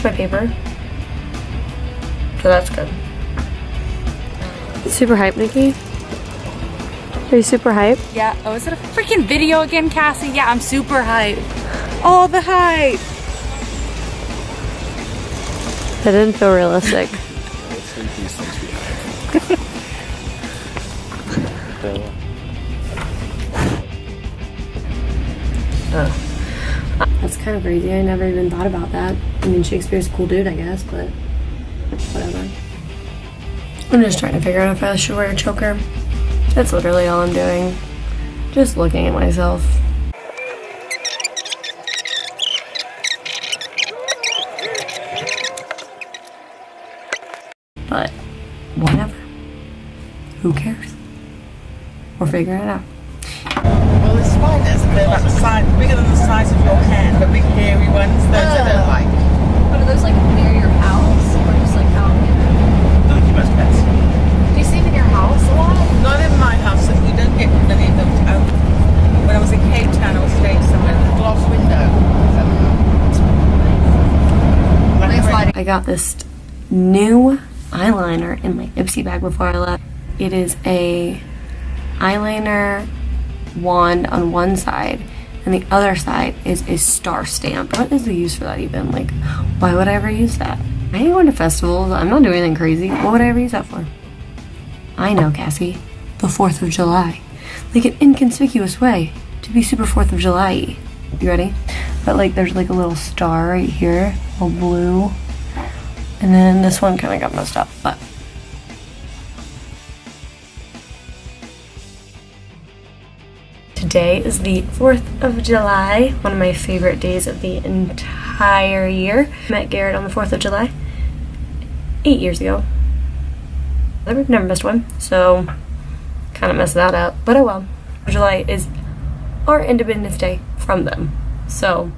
finished my paper. So that's good. Super hype, Nikki? Are you super hype? Yeah. Oh, is it a freaking video again, Cassie? Yeah, I'm super hype. All the hype. That didn't feel realistic. Let's think these things we have. That's kind of crazy. I never even thought about that. I mean, Shakespeare's a cool dude, I guess, but whatever. I'm just trying to figure out if I should wear a choker. That's literally all I'm doing. Just looking at myself. But whatever. Who cares? We're figuring it out. Well, the spiders, they're like the size, bigger than the size of your hand, the big hairy ones. Those I don't like. But are those like near your house or just like out in? Don't keep us pets. Do you see them in your house a lot? Not in my house, so we don't get many of them out. When I was in Cape Town, I was staying somewhere with a glass window. I got this new eyeliner in my Ipsy bag before I left. It is a eyeliner wand on one side, and the other side is a star stamp. What is the use for that even? Like, why would I ever use that? I ain't going to festivals. I'm not doing anything crazy. What would I ever use that for? I know, Cassie. The 4th of July. Like an inconspicuous way to be super 4th of July-y. You ready? But like, there's like a little star right here, all blue. And then this one kind of got messed up, but. Today is the 4th of July, one of my favorite days of the entire year. I met Garrett on the 4th of July 8 years ago. I've never missed one, so kind of messed that up, but oh well. July is our Independence Day from them, so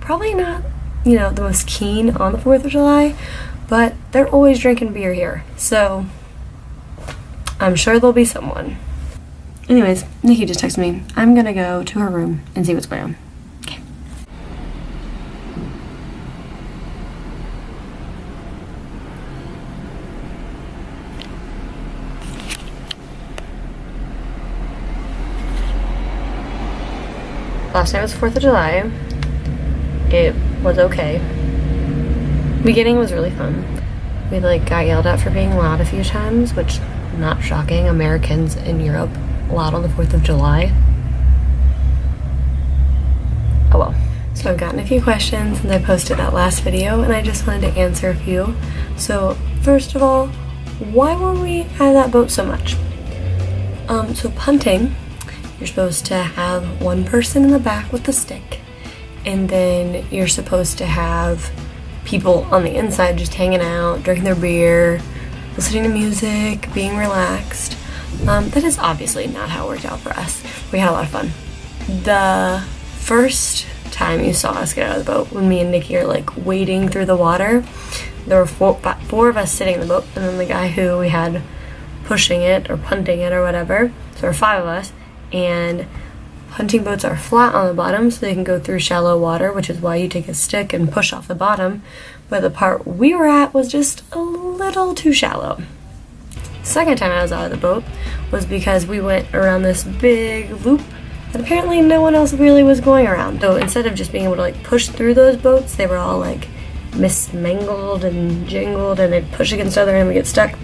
probably not, you know, the most keen on the 4th of July, but they're always drinking beer here, so I'm sure there'll be someone. Anyways, Nikki just texted me. I'm gonna go to her room and see what's going on. Okay. Last night was 4th of July. It was okay. Beginning was really fun. We like got yelled at for being loud a few times, which, not shocking. Americans in Europe loud on the 4th of July. Oh well. So I've gotten a few questions since I posted that last video, and I just wanted to answer a few. So first of all, why were we out of that boat so much? So punting, you're supposed to have one person in the back with the stick, and then you're supposed to have people on the inside just hanging out, drinking their beer, listening to music, being relaxed. That is obviously not how it worked out for us. We had a lot of fun. The first time you saw us get out of the boat, when me and Nikki are like wading through the water, there were four of us sitting in the boat, and then the guy who we had pushing it or punting it or whatever. So there were 5 of us, and punting boats are flat on the bottom so they can go through shallow water, which is why you take a stick and push off the bottom. But the part we were at was just a little too shallow. Second time I was out of the boat was because we went around this big loop that apparently no one else really was going around. So instead of just being able to like push through those boats, they were all like mismangled and jingled, and they'd push against each other and we get stuck.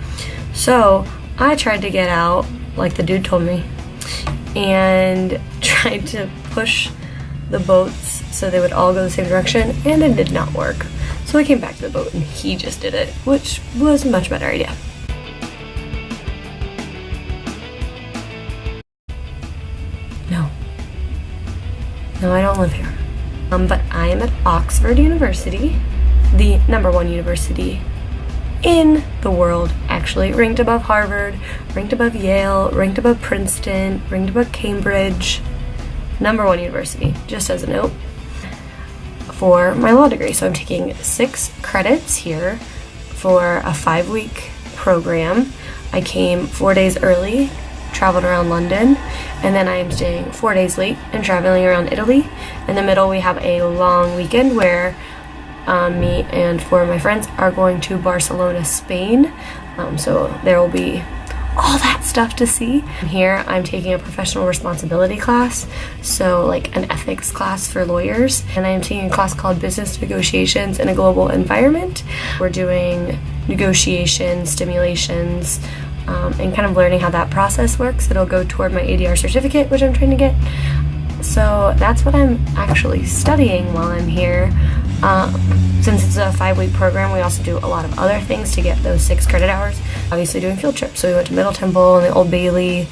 So I tried to get out like the dude told me and tried to push the boats so they would all go the same direction, and it did not work. So I came back to the boat and he just did it, which was a much better idea. No, I don't live here. But I am at Oxford University, the #1 university in the world, actually. Ranked above Harvard, ranked above Yale, ranked above Princeton, ranked above Cambridge. #1 university, just as a note, for my law degree. So I'm taking 6 credits here for a 5-week program. I came 4 days early, traveled around London, and then I am staying 4 days late and traveling around Italy. In the middle, we have a long weekend where me and 4 of my friends are going to Barcelona, Spain. So there will be all that stuff to see. Here I'm taking a professional responsibility class, so like an ethics class for lawyers, and I'm taking a class called Business Negotiations in a Global Environment. We're doing negotiation stimulations and kind of learning how that process works. It'll go toward my ADR certificate, which I'm trying to get. So that's what I'm actually studying while I'm here. Since it's a 5-week program, we also do a lot of other things to get those 6 credit hours. Obviously doing field trips. So we went to Middle Temple and the Old Bailey,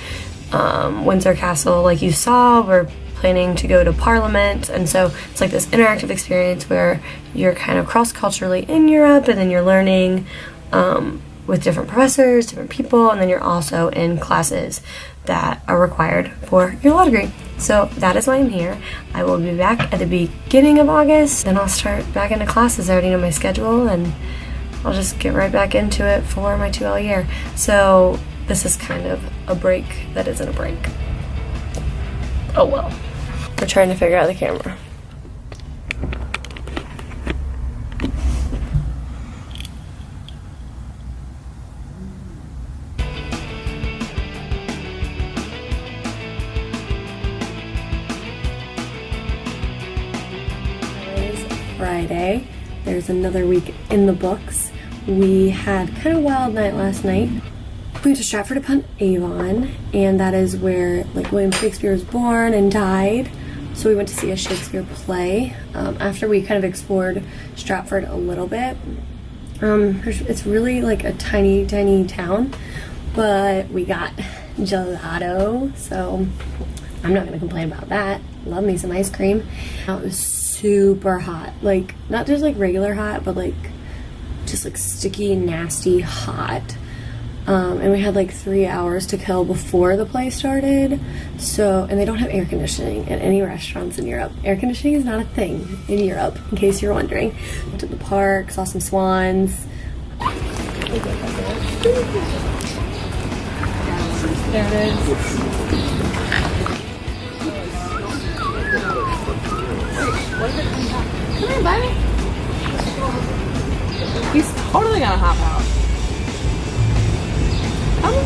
Windsor Castle, like you saw. We're planning to go to Parliament. And so it's like this interactive experience where you're kind of cross-culturally in Europe, and then you're learning with different professors, different people, and then you're also in classes that are required for your law degree. So that is why I'm here. I will be back at the beginning of August, then I'll start back into classes. I already know my schedule, and I'll just get right back into it for my 2L year. So this is kind of a break that isn't a break. Oh well. We're trying to figure out the camera. Friday. There's another week in the books. We had kind of a wild night last night. We went to Stratford upon Avon, and that is where like William Shakespeare was born and died. So we went to see a Shakespeare play after we kind of explored Stratford a little bit. It's really like a tiny town, but we got gelato, so I'm not gonna complain about that. Love me some ice cream. It was super hot, like not just like regular hot, but like just like sticky, nasty hot. And we had like 3 hours to kill before the play started. So, and they don't have air conditioning at any restaurants in Europe. Air conditioning is not a thing in Europe, in case you're wondering. Went to the park, saw some swans. There it is. Come here, buddy. He's totally gonna hop out. Come on.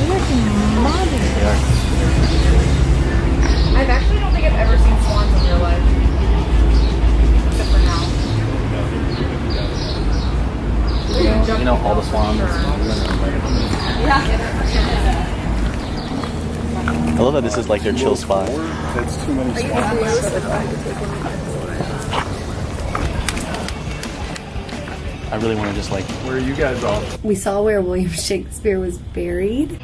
Look, mommy. I actually don't think I've ever seen swans in real life. Except for now. You know all the swans. Yeah. I love that this is like their chill spot. That's too many swans. I really want to just like. Where are you guys off? We saw where William Shakespeare was buried.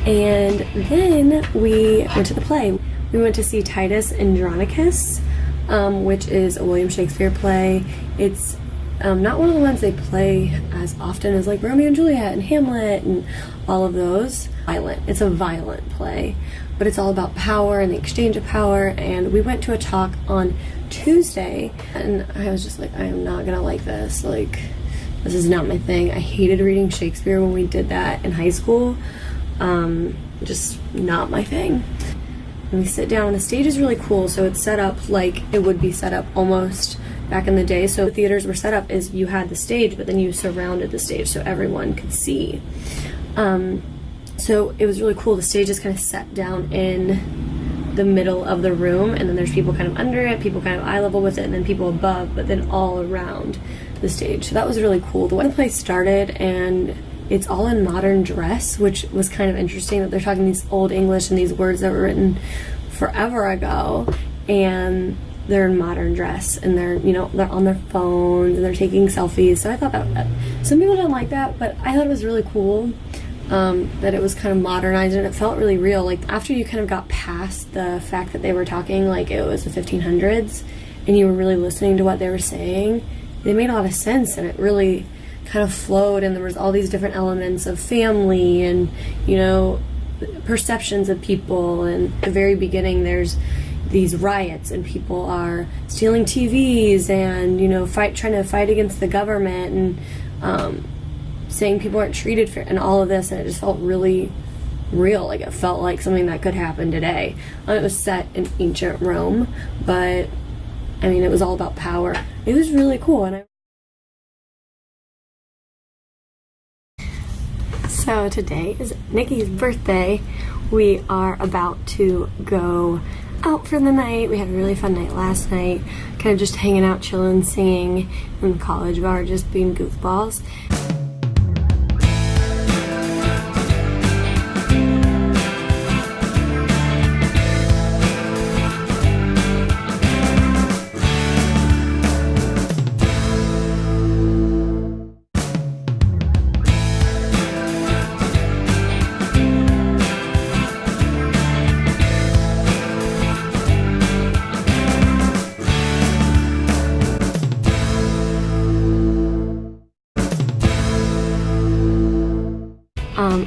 And then we went to the play. We went to see Titus Andronicus, which is a William Shakespeare play. It's not one of the ones they play as often as like Romeo and Juliet and Hamlet and all of those. Violent. It's a violent play, but it's all about power and the exchange of power. And we went to a talk on Tuesday, and I was just like, I am not gonna like this. Like, this is not my thing. I hated reading Shakespeare when we did that in high school. Just not my thing. And we sit down, and the stage is really cool. So it's set up like it would be set up almost back in the day. So the theaters were set up is you had the stage, but then you surrounded the stage so everyone could see. So it was really cool. The stage is kind of set down in the middle of the room, and then there's people kind of under it, people kind of eye level with it, and then people above, but then all around the stage. So that was really cool. The way the play started, and it's all in modern dress, which was kind of interesting that they're talking these old English and these words that were written forever ago, and they're in modern dress, and they're, you know, they're on their phones and they're taking selfies. So I thought that some people didn't like that, but I thought it was really cool that it was kind of modernized, and it felt really real. Like after you kind of got past the fact that they were talking like it was the 1500s and you were really listening to what they were saying, it made a lot of sense, and it really kind of flowed, and there was all these different elements of family and, you know, perceptions of people. And at the very beginning there's these riots, and people are stealing TVs and, you know, trying to fight against the government, and saying people aren't treated fair and all of this, and it just felt really real. Like, it felt like something that could happen today. It was set in ancient Rome, but I mean, it was all about power. It was really cool. And so today is Nikki's birthday. We are about to go out for the night. We had a really fun night last night, kind of just hanging out, chilling, singing in the college bar, just being goofballs.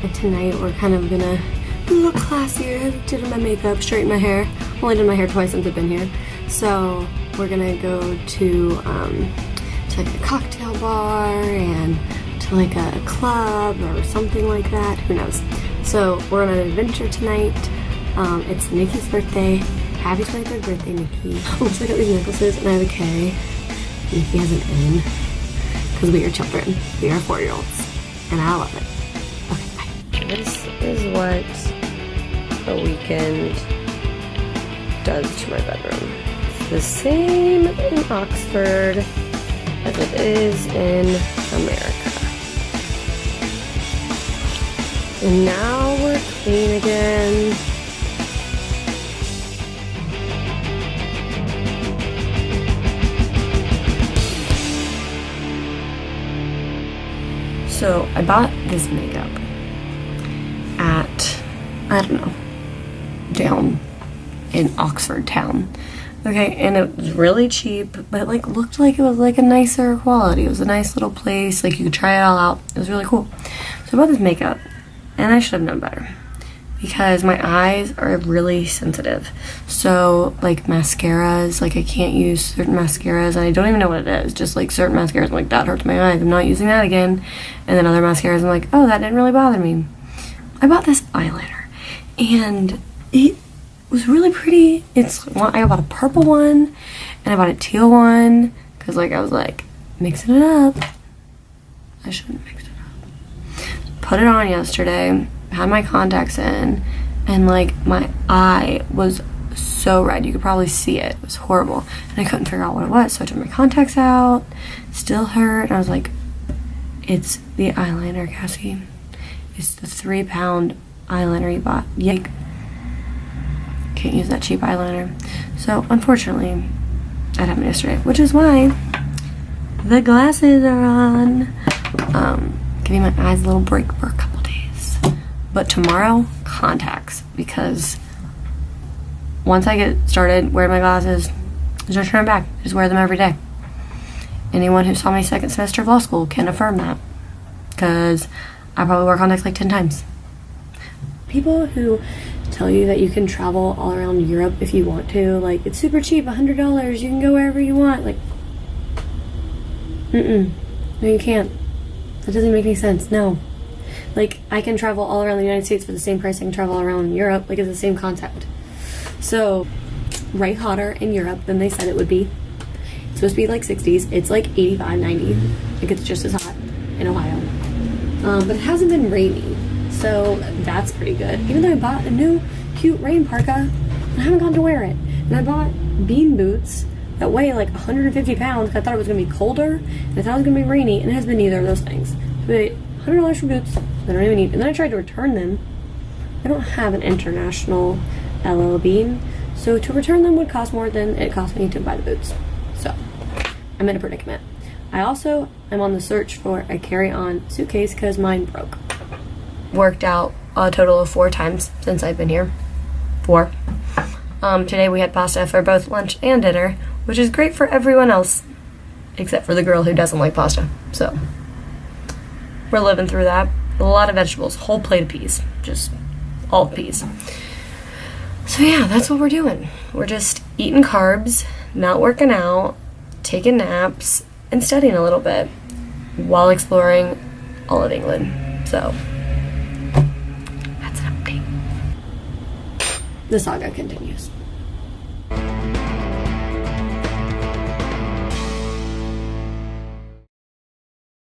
And tonight we're kind of gonna be a little classier. Did my makeup, straighten my hair. Only did my hair twice since I've been here. So we're gonna go to like a cocktail bar and to like a club or something like that. Who knows? So we're on an adventure tonight. It's Nikki's birthday. Happy 23rd birthday, Nikki. Oh, so I got these necklaces and I have a K. Nikki has an N. Because we are children. We are 4-year-olds. And I love it. This is what a weekend does to my bedroom. It's the same in Oxford as it is in America. And now we're clean again. So I bought this makeup at, I don't know, down in Oxford town. Okay, and it was really cheap, but like looked like it was like a nicer quality. It was a nice little place, like you could try it all out. It was really cool. So I bought this makeup, and I should have known better because my eyes are really sensitive. So like mascaras, like I can't use certain mascaras, and I don't even know what it is. Just like certain mascaras, I'm like, that hurts my eyes, I'm not using that again. And then other mascaras, I'm like, oh, that didn't really bother me. I bought this eyeliner, and it was really pretty. I bought a purple one, and I bought a teal one, because like I was like, mixing it up. I shouldn't mix it up. Put it on yesterday, had my contacts in, and like my eye was so red. You could probably see it. It was horrible, and I couldn't figure out what it was, so I took my contacts out. Still hurt, and I was like, it's the eyeliner, Cassie. It's the 3-pound eyeliner you bought. Yike. Can't use that cheap eyeliner. So, unfortunately, that happened yesterday, which is why the glasses are on. Giving my eyes a little break for a couple days. But tomorrow, contacts, because once I get started wearing my glasses, there's no turning back. I just wear them every day. Anyone who saw my second semester of law school can affirm that, because I probably wear contacts like 10 times. People who tell you that you can travel all around Europe if you want to, like, it's super cheap, $100, you can go wherever you want, like, no you can't. That doesn't make any sense, no. Like, I can travel all around the United States for the same price I can travel all around Europe, like, it's the same concept. So, way hotter in Europe than they said it would be. It's supposed to be like 60s, it's like 85, 90, like it's just as hot in Ohio. But it hasn't been rainy, so that's pretty good. Even though I bought a new cute rain parka, and I haven't gotten to wear it. And I bought bean boots that weigh like 150 pounds because I thought it was going to be colder, and I thought it was going to be rainy, and it has been neither of those things. I paid $100 for boots that I don't even need, and then I tried to return them. I don't have an international LL Bean, so to return them would cost more than it cost me to buy the boots. So, I'm in a predicament. I also am on the search for a carry-on suitcase because mine broke. Worked out a total of 4 times since I've been here. 4. Today we had pasta for both lunch and dinner, which is great for everyone else, except for the girl who doesn't like pasta. So, we're living through that. A lot of vegetables, whole plate of peas, just all peas. So yeah, that's what we're doing. We're just eating carbs, not working out, taking naps, and studying a little bit while exploring all of England. So that's an update. The saga continues.